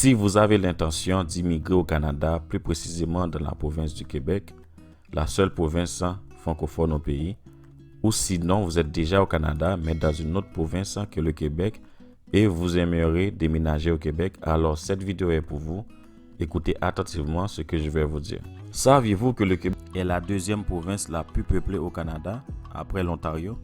Si vous avez l'intention d'immigrer au Canada, plus précisément dans la province du Québec, la seule province francophone au pays, ou sinon vous êtes déjà au Canada mais dans une autre province que le Québec et vous aimeriez déménager au Québec, alors cette vidéo est pour vous. Écoutez attentivement ce que je vais vous dire. Saviez-vous que le Québec est la deuxième province la plus peuplée au Canada, après l'Ontario,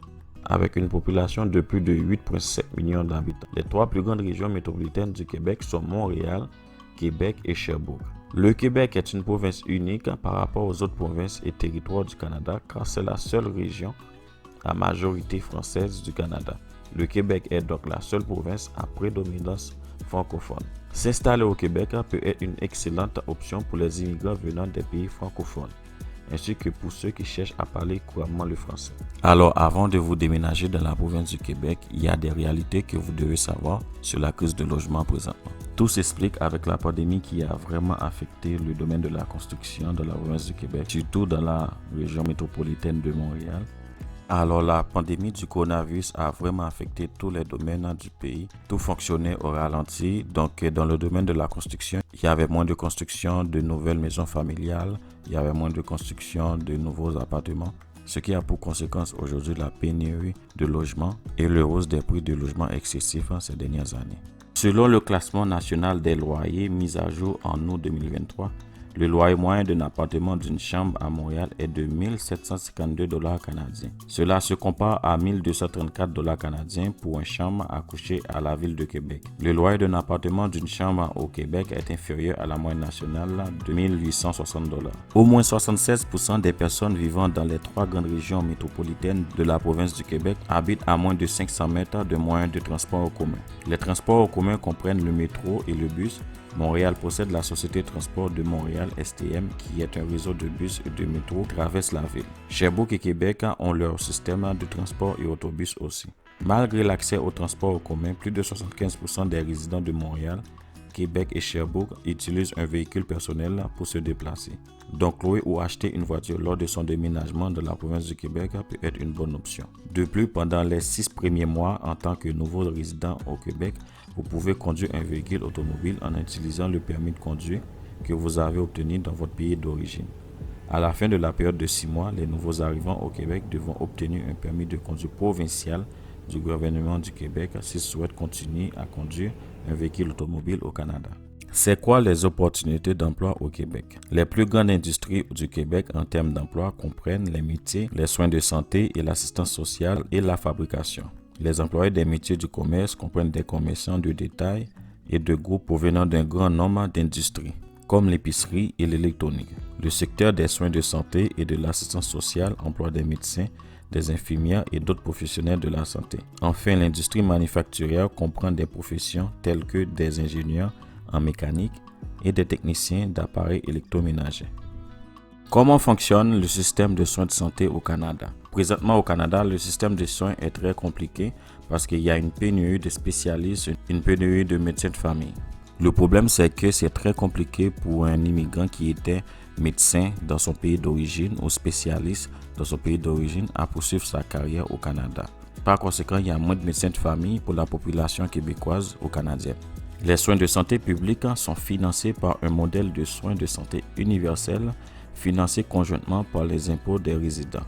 avec une population de plus de 8,7 millions d'habitants. Les trois plus grandes régions métropolitaines du Québec sont Montréal, Québec et Sherbrooke. Le Québec est une province unique par rapport aux autres provinces et territoires du Canada car c'est la seule région à majorité française du Canada. Le Québec est donc la seule province à prédominance francophone. S'installer au Québec peut être une excellente option pour les immigrants venant des pays francophones, ainsi que pour ceux qui cherchent à parler couramment le français. Alors, avant de vous déménager dans la province du Québec, il y a des réalités que vous devez savoir sur la crise de logement présentement. Tout s'explique avec la pandémie qui a vraiment affecté le domaine de la construction dans la province du Québec, surtout dans la région métropolitaine de Montréal. Alors, la pandémie du coronavirus a vraiment affecté tous les domaines du pays. Tout fonctionnait au ralenti. Donc, dans le domaine de la construction, il y avait moins de construction de nouvelles maisons familiales. Il y avait moins de construction de nouveaux appartements. Ce qui a pour conséquence aujourd'hui la pénurie de logements et le hausse des prix de logements excessifs ces dernières années. Selon le classement national des loyers mis à jour en août 2023, le loyer moyen d'un appartement d'une chambre à Montréal est de 1 752 $ canadiens. Cela se compare à 1 234 $ canadiens pour une chambre à coucher à la ville de Québec. Le loyer d'un appartement d'une chambre au Québec est inférieur à la moyenne nationale de 1 860 $. Au moins 76% des personnes vivant dans les trois grandes régions métropolitaines de la province du Québec habitent à moins de 500 mètres de moyens de transport en commun. Les transports en commun comprennent le métro et le bus. Montréal possède la Société de transport de Montréal STM qui est un réseau de bus et de métro qui traverse la ville. Sherbrooke et Québec ont leur système de transport et autobus aussi. Malgré l'accès au transport en commun, plus de 75% des résidents de Montréal, Québec et Sherbrooke utilisent un véhicule personnel pour se déplacer. Donc louer ou acheter une voiture lors de son déménagement dans la province du Québec peut être une bonne option. De plus, pendant les 6 premiers mois en tant que nouveau résident au Québec, vous pouvez conduire un véhicule automobile en utilisant le permis de conduire que vous avez obtenu dans votre pays d'origine. À la fin de la période de 6 mois, les nouveaux arrivants au Québec devront obtenir un permis de conduire provincial du gouvernement du Québec s'ils souhaitent continuer à conduire un véhicule automobile au Canada. C'est quoi les opportunités d'emploi au Québec? Les plus grandes industries du Québec en termes d'emploi comprennent les métiers, les soins de santé et l'assistance sociale et la fabrication. Les employés des métiers du commerce comprennent des commerçants de détail et de groupes provenant d'un grand nombre d'industries, comme l'épicerie et l'électronique. Le secteur des soins de santé et de l'assistance sociale emploie des médecins, des infirmières et d'autres professionnels de la santé. Enfin, l'industrie manufacturière comprend des professions telles que des ingénieurs en mécanique et des techniciens d'appareils électroménagers. Comment fonctionne le système de soins de santé au Canada? Présentement au Canada, le système de soins est très compliqué parce qu'il y a une pénurie de spécialistes, une pénurie de médecins de famille. Le problème, c'est que c'est très compliqué pour un immigrant qui était médecin dans son pays d'origine ou spécialiste dans son pays d'origine à poursuivre sa carrière au Canada. Par conséquent, il y a moins de médecins de famille pour la population québécoise ou canadienne. Les soins de santé publics sont financés par un modèle de soins de santé universel financé conjointement par les impôts des résidents.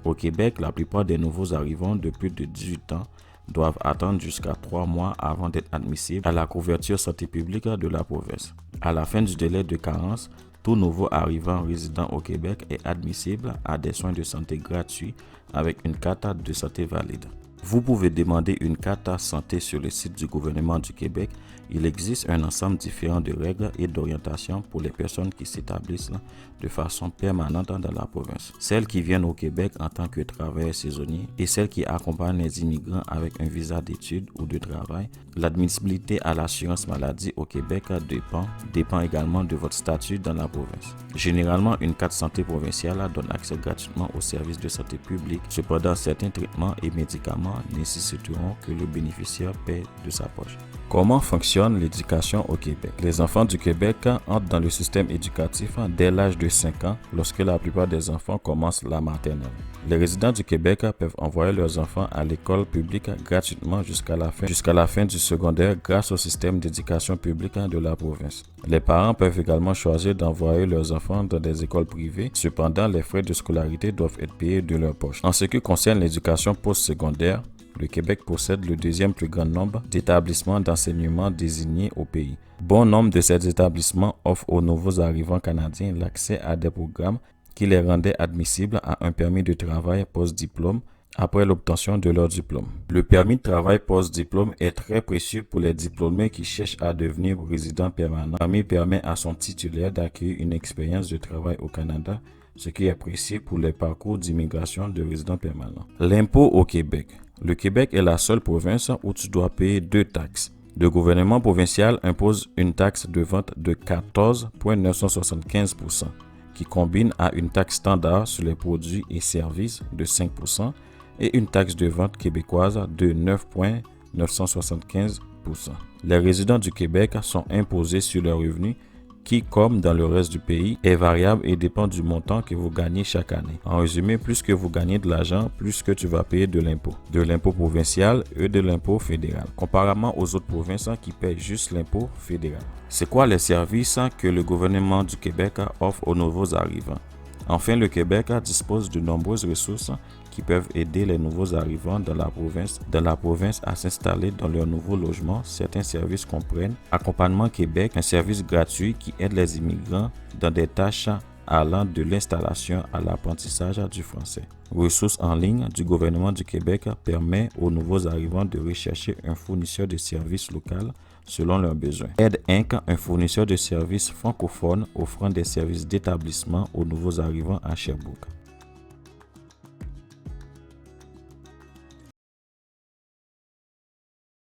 Au Québec, la plupart des nouveaux arrivants de plus de 18 ans doivent attendre jusqu'à 3 mois avant d'être admissibles à la couverture santé publique de la province. À la fin du délai de carence, tout nouveau arrivant résident au Québec est admissible à des soins de santé gratuits avec une carte de santé valide. Vous pouvez demander une carte santé sur le site du gouvernement du Québec. Il existe un ensemble différent de règles et d'orientations pour les personnes qui s'établissent de façon permanente dans la province. Celles qui viennent au Québec en tant que travailleurs saisonniers et celles qui accompagnent les immigrants avec un visa d'études ou de travail. L'admissibilité à l'assurance maladie au Québec dépend également de votre statut dans la province. Généralement, une carte santé provinciale donne accès gratuitement aux services de santé publique. Cependant, certains traitements et médicaments nécessiteront que le bénéficiaire paie de sa poche. Comment fonctionne l'éducation au Québec? Les enfants du Québec entrent dans le système éducatif dès l'âge de 5 ans, lorsque la plupart des enfants commencent la maternelle. Les résidents du Québec peuvent envoyer leurs enfants à l'école publique gratuitement jusqu'à la fin du secondaire grâce au système d'éducation publique de la province. Les parents peuvent également choisir d'envoyer leurs enfants dans des écoles privées. Cependant, les frais de scolarité doivent être payés de leur poche. En ce qui concerne l'éducation postsecondaire, le Québec possède le deuxième plus grand nombre d'établissements d'enseignement désignés au pays. Bon nombre de ces établissements offrent aux nouveaux arrivants canadiens l'accès à des programmes qui les rendaient admissibles à un permis de travail post-diplôme après l'obtention de leur diplôme. Le permis de travail post-diplôme est très précieux pour les diplômés qui cherchent à devenir résidents permanents. Le permis permet à son titulaire d'acquérir une expérience de travail au Canada, ce qui est précieux pour les parcours d'immigration de résidents permanents. L'impôt au Québec. Le Québec est la seule province où tu dois payer 2 taxes. Le gouvernement provincial impose une taxe de vente de 14,975%, qui combine à une taxe standard sur les produits et services de 5% et une taxe de vente québécoise de 9,975%. Les résidents du Québec sont imposés sur leurs revenus qui, comme dans le reste du pays, est variable et dépend du montant que vous gagnez chaque année. En résumé, plus que vous gagnez de l'argent, plus que tu vas payer de l'impôt provincial et de l'impôt fédéral, comparément aux autres provinces qui paient juste l'impôt fédéral. C'est quoi les services que le gouvernement du Québec offre aux nouveaux arrivants? Enfin, le Québec dispose de nombreuses ressources qui peuvent aider les nouveaux arrivants dans la province à s'installer dans leur nouveau logement. Certains services comprennent Accompagnement Québec, un service gratuit qui aide les immigrants dans des tâches allant de l'installation à l'apprentissage du français. Ressources en ligne du gouvernement du Québec permet aux nouveaux arrivants de rechercher un fournisseur de services local selon leurs besoins. Aide Inc., un fournisseur de services francophone offrant des services d'établissement aux nouveaux arrivants à Sherbrooke.